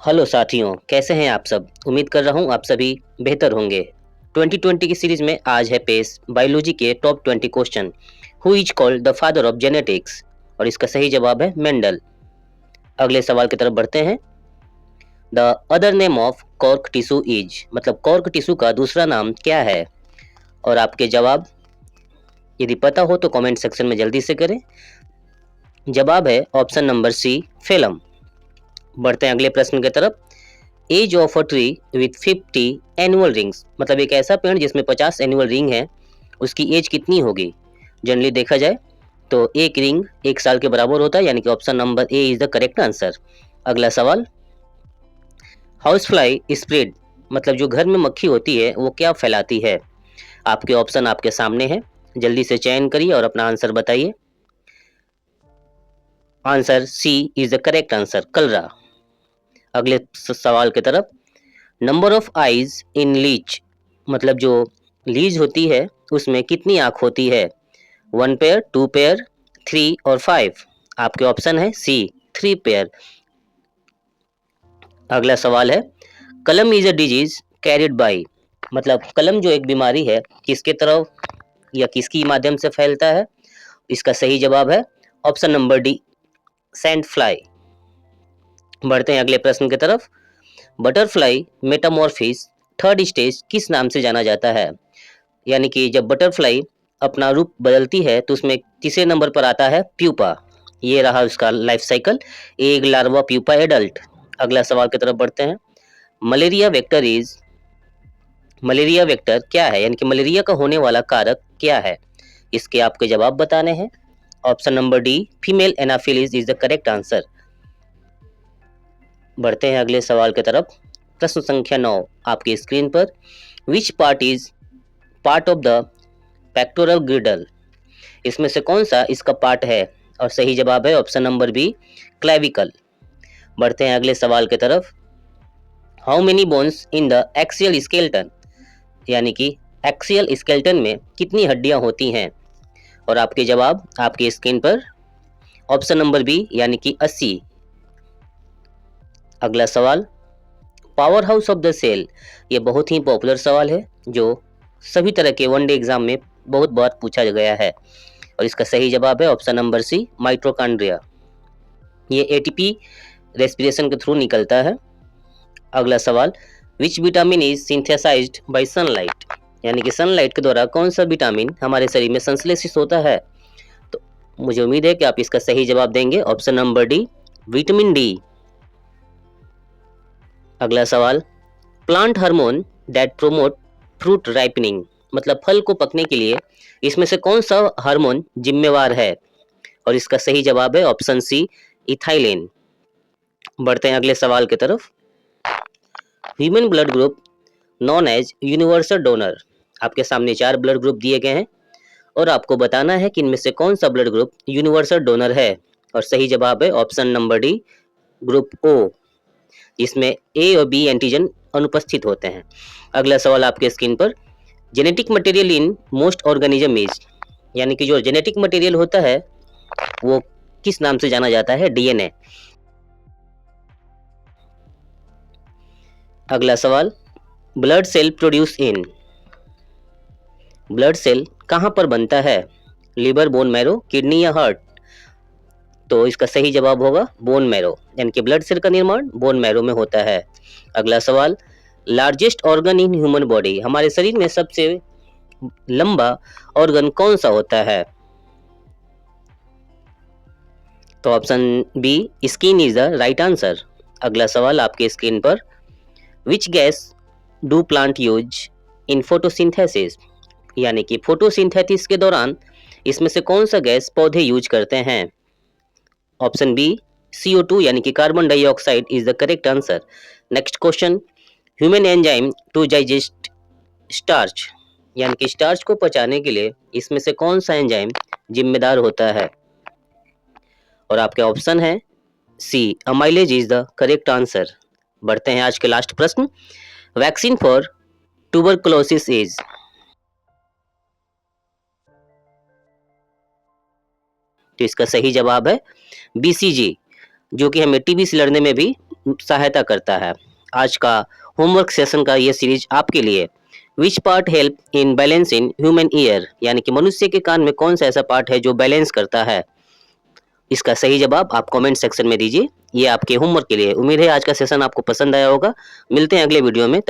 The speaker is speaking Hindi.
हेलो साथियों, कैसे हैं आप सब। उम्मीद कर रहा हूं आप सभी बेहतर होंगे। 2020 की सीरीज में आज है पेश बायोलॉजी के top 20 question. Who is called the father of genetics, और इसका सही जवाब है मेंडल। अगले सवाल की तरफ बढ़ते हैं। The other name of cork tissue is, मतलब कॉर्क टिश्यू का दूसरा नाम क्या है। और आपके जवाब यदि पता हो तो कमेंट सेक्शन में जल्दी से करें। जवाब है ऑप्शन नंबर सी, फेलम। बढ़ते हैं अगले प्रश्न की तरफ। Age of a tree with 50 annual rings, मतलब एक ऐसा पेड़ जिसमें 50 एनुअल रिंग है, उसकी एज कितनी होगी। जनरली देखा जाए तो एक रिंग 1 साल के बराबर होता है, यानी कि option number A is the correct answer. अगला सवाल। हाउस फ्लाई स्प्रेड, मतलब जो घर में मक्खी होती है वो क्या फैलाती है। आपके ऑप्शन आपके सामने है, जल्दी से चयन करिए और अपना आंसर बताइए। Answer C is the correct answer, cholera. अगले सवाल की तरफ। Number of eyes in leech, मतलब जो लीज होती है उसमें कितनी आंख होती है। 1 पेयर, 2 पेयर, 3 और 5। आपके ऑप्शन है सी, 3 पेयर। अगला सवाल है। कलम is a disease carried by, मतलब कलम जो एक बीमारी है किसके तरफ या किसकी माध्यम से फैलता है। इसका सही जवाब है option number D, sand fly. बढ़ते हैं अगले प्रश्न की तरफ। बटरफ्लाई मेटामॉर्फिस थर्ड स्टेज किस नाम से जाना जाता है। यानी कि जब बटरफ्लाई अपना रूप बदलती है तो उसमें तीसरे नंबर पर आता है प्यूपा। ये रहा उसका life cycle, egg, larva, pupa, adult. अगला सवाल की तरफ बढ़ते हैं। Malaria vector is, malaria vector क्या है, यानी कि मलेरिया का होने वाला कारक क्या है। इसके आपके जवाब बताने हैं। Option number D, female Anopheles is the correct answer. बढ़ते हैं अगले सवाल की तरफ। प्रश्न संख्या 9 आपकी स्क्रीन पर। Which part is part of the pectoral ग्रिडल, इसमें से कौन सा इसका पार्ट है। और सही जवाब है ऑप्शन नंबर बी, क्लेविकल। बढ़ते हैं अगले सवाल की तरफ। How many bones in the axial skeleton, यानी कि एक्सियल स्केलेटन में कितनी हड्डियां होती हैं। और आपके जवाब आपकी स्क्रीन पर। ऑप्शन नंबर बी यानी कि 80। अगला सवाल। Power house of the cell, ये बहुत ही पॉपुलर सवाल है जो सभी तरह के वनडे एग्जाम में बहुत बार पूछा गया है। और इसका सही जवाब है ऑप्शन नंबर सी, माइटोकॉन्ड्रिया। ये एटीपी रेस्पिरेशन के थ्रू निकलता है। अगला सवाल। Which vitamin is synthesized by sunlight, यानी कि सनलाइट के द्वारा कौन सा विटामिन हमारे शरीर में संश्लेषित होता है। तो मुझे उम्मीद है कि आप इसका सही जवाब देंगे। Option number D, vitamin D. अगला सवाल। Plant hormone that promote fruit ripening, मतलब फल को पकने के लिए इसमें से कौन सा हार्मोन जिम्मेवार है। और इसका सही जवाब है ऑप्शन सी, इथाइलिन। बढ़ते हैं अगले सवाल की तरफ। Human blood group known as universal donor, आपके सामने 4 ब्लड ग्रुप दिए गए हैं और आपको बताना है कि इनमें से कौन सा ब्लड ग्रुप यूनिवर्सल डोनर है। और सही जवाब है option number D, group O, जिसमें ए और बी एंटीजन अनुपस्थित होते हैं। अगला सवाल आपके स्क्रीन पर। Genetic material in most organism is, यानी कि जो जेनेटिक मटेरियल होता है वो किस नाम से जाना जाता है, डीएनए। अगला सवाल। Blood cell produce in, blood cell कहां पर बनता है। लिवर, बोन मैरो, किडनी या हार्ट। तो इसका सही जवाब होगा बोन मैरो, यानी कि ब्लड सेल का निर्माण बोन मैरो में होता है। अगला सवाल। Largest organ in human body, हमारे शरीर में सबसे लंबा ऑर्गन कौन सा होता है। तो option B, skin is the right answer. अगला सवाल आपके स्क्रीन पर। Which gas do plant use in photosynthesis, यानी कि फोटोसिंथेसिस के दौरान इसमें से कौन सा गैस पौधे यूज करते हैं। ऑप्शन बी, CO2 यानी कि carbon dioxide is the correct answer. Next question. Human enzyme to digest starch, यानी कि स्टार्च को पचाने के लिए इसमें से कौन सा एंजाइम जिम्मेदार होता है। और आपके ऑप्शन है C, amylase is the correct answer. बढ़ते हैं आज के लास्ट प्रश्न। वैक्सीन फॉर ट्यूबरकुलोसिस इज, तो इसका सही जवाब है BCG, जो कि हमें टीबी से लड़ने में भी सहायता करता है। आज का होमवर्क सेशन का ये सीरीज आपके लिए। Which part help in balance in human ear, यानी कि मनुष्य के कान में कौन सा ऐसा पार्ट है जो बैलेंस करता है। इसका सही जवाब आप कमेंट सेक्शन में दीजिए। ये आपके होमवर्क के लिए। उम्मीद है आज का सेशन आपको पसंद आया होगा। मिलते हैं अगले वीडियो में।